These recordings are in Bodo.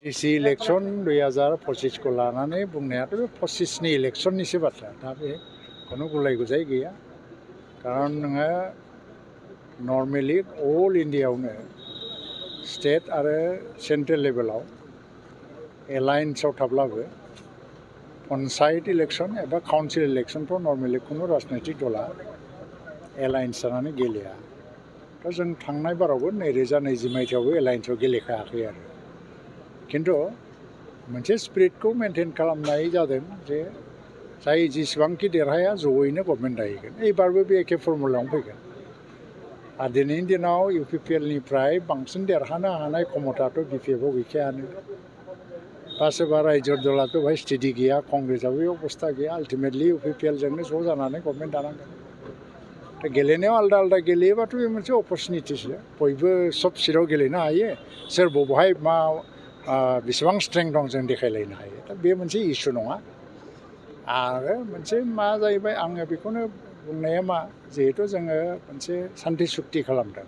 इसी इलेक्शन 2025 को लानानै बुंनायाथ' 25 नि इलेक्शननिसो बाथ्रा दा बे खुनु गुलाय गुजाय गैया कारण नोङो नर्मेलि अल इन्डियायावनो स्टेट आरो सेन्ट्रेल लेभेलाव एलायन्सआव थाब्लाबो पन्चायत इलेक्शन एबा काउन्सिल इलेक्शनफ्राव नर्मेलि खुनु राजनैतिक दला एलायन्स जानानै गेलेया दा जों थांनाय बारावबो 2020 मायथाइयावबो एलायन्सआव गेलेखायाखै आरो किन्तु मोनसे स्पिरिटखौ मेनटेन खालामनाय जादों जे जाय जेसेबांखि देरहाया जयैनो गभर्नमेन्ट दाहैगोन एबारबो बे एखे फर्मुलायावनो फैगोन आरो दिनैनि दिनाव इउपिपिएलनिफ्राय बांसिन देरहानो हानाय क्षमताथ' बिपिएफआव गैखायानो बा सोरबा रायजो दलाथ' बेवहाय स्टेडि गैया कंग्रेसआबो बे अबस्था गैया आल्टिमेटलि इउपिपिएलजोंनो ज' जानानै गभर्नमेन्ट दानांगोन दा गेलेनायाव आलदा आलदा गेलेयोबाथ' बे मोनसे अपरचुनिटिसो बयबो सब सिटआव गेलेनो हायो सोर बबेहाय मा बेसेबां स्ट्रेंथ दं जों देखायलायनो हायो दा बे मोनसे इस्यु नङा आरो मोनसे मा जाहैबाय आङो बेखौनो बुंनाया मा जिहेतु जोङो मोनसे सान्थि सुक्ति खालामदों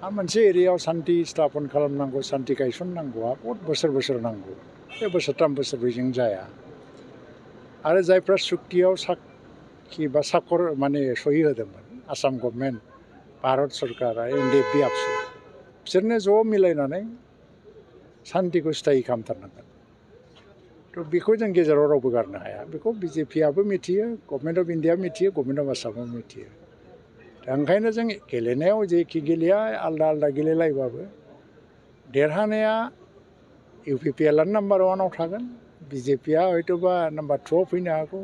आरो मोनसे एरियायाव सान्थि स्थापन खालामनांगौ सान्थि गायसननांगौआ बहुद बोसोर बोसोर नांगौ बे बोसोरथाम बोसोरब्रैजों जाया आरो जायफ्रा सुक्तियाव साखि बा साखर माने सहि होदोंमोन आसाम गभर्नमेन्ट भारत सरकार आरो एनडिएफबि आबसु बिसोरनो ज' मिलायनानै सान्थिखौ स्थायि खालामथारनांगोन थ' बेखौ जों गेजेराव रावबो गारनो हाया बेखौ बिजेपिआबो मिथियो गभर्नमेन्ट अफ इन्डिया मिथियो गभर्नमेन्ट अफ आसामाबो मिथियो दा ओंखायनो जों गेलेनायाव जेखि गेलेया आलदा आलदा गेलेलायबाबो देरहानाया इउपिपिएलआनो नाम्बार 1आव थागोन बिजेपिआ हयथ'बा नाम्बार 2आव फैनो हागौ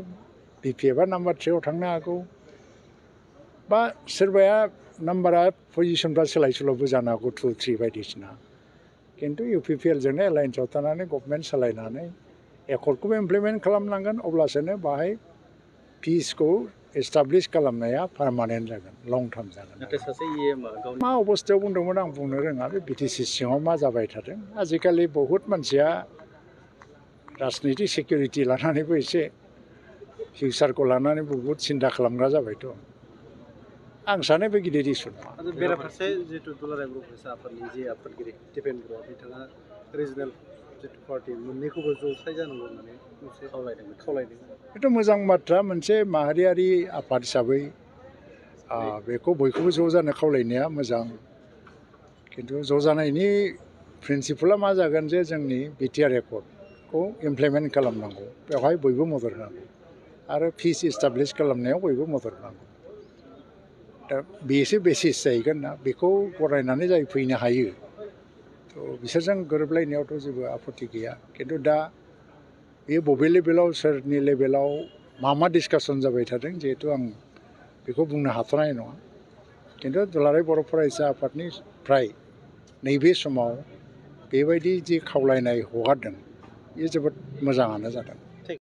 बिपिएफआ नाम्बार 3आव थांनो हागौ बा सोरबाया नाम्बारा पजिसनफ्रा सोलाय सोल'बो जानो हागौ 2, 3 बायदिसिना किन्तु इउपिपिएलजोंनो एलायन्सआव थानानै गभर्नमेन्ट सालायनानै एकर्डखौबो इमप्लिमेन्ट खालामनांगोन अब्लासोनो बाहाय पिसखौ एस्टाब्लिश खालामनाया पार्मानेन्ट जागोन लं टार्म जागोन मा अबस्थायाव बुंदोंमोन आं बुंनो रोङा बे बिटिसि सिङाव मा जाबाय थादों आजिखालि बहुद मानसिया राजनितिक सिकिउरिटि लानानैबो एसे फिउचारखौ लानानै बहुद सिन्था खालामग्रा जाबायथ' आं सानो बे गिदिर इस्यु नङा बेराफारसे जितु दुलाराय बर' फरायसा आफादनि जे आफादगिरि दिपेन बर' बिथाङा रिजनेल जितु पार्टि मोननैखौबो ज'साय जानांगौ होननानै मोनसे खावलायदों बेथ' मोजां बाथ्रा मोनसे माहारियारि आफाद हिसाबै बेखौ बयखौबो ज' जानो खावलायनाया मोजां किन्तु ज' जानायनि प्रिन्सिपला मा जागोन जे जोंनि बिटिआर एकर्डखौ इमप्लिमेन्ट खालामनांगौ बेवहाय बयबो मदद होनांगौ आरो पिस एस्टाब्लिश खालामनायाव बयबो मदद होनांगौ दा बेसो बेसिस जाहैगोन ना बेखौ गनायनानै जाय फैनो हायो थ' बिसोरजों गोरोबलायनायावथ' जेबो आपत्ति गैया किन्तु दा बेयो बबे लेभेलाव सोरनि लेभेलाव मा डिसकासन जाबाय थादों जिहेतु आं बेखौ बुंनो हाथ'नाय नङा किन्तु दुलाराय बर' फरायसा आफादनिफ्राय नैबे समाव बेबायदि जि खावलायनाय हगारदों बेयो जोबोद मोजाङानो जादों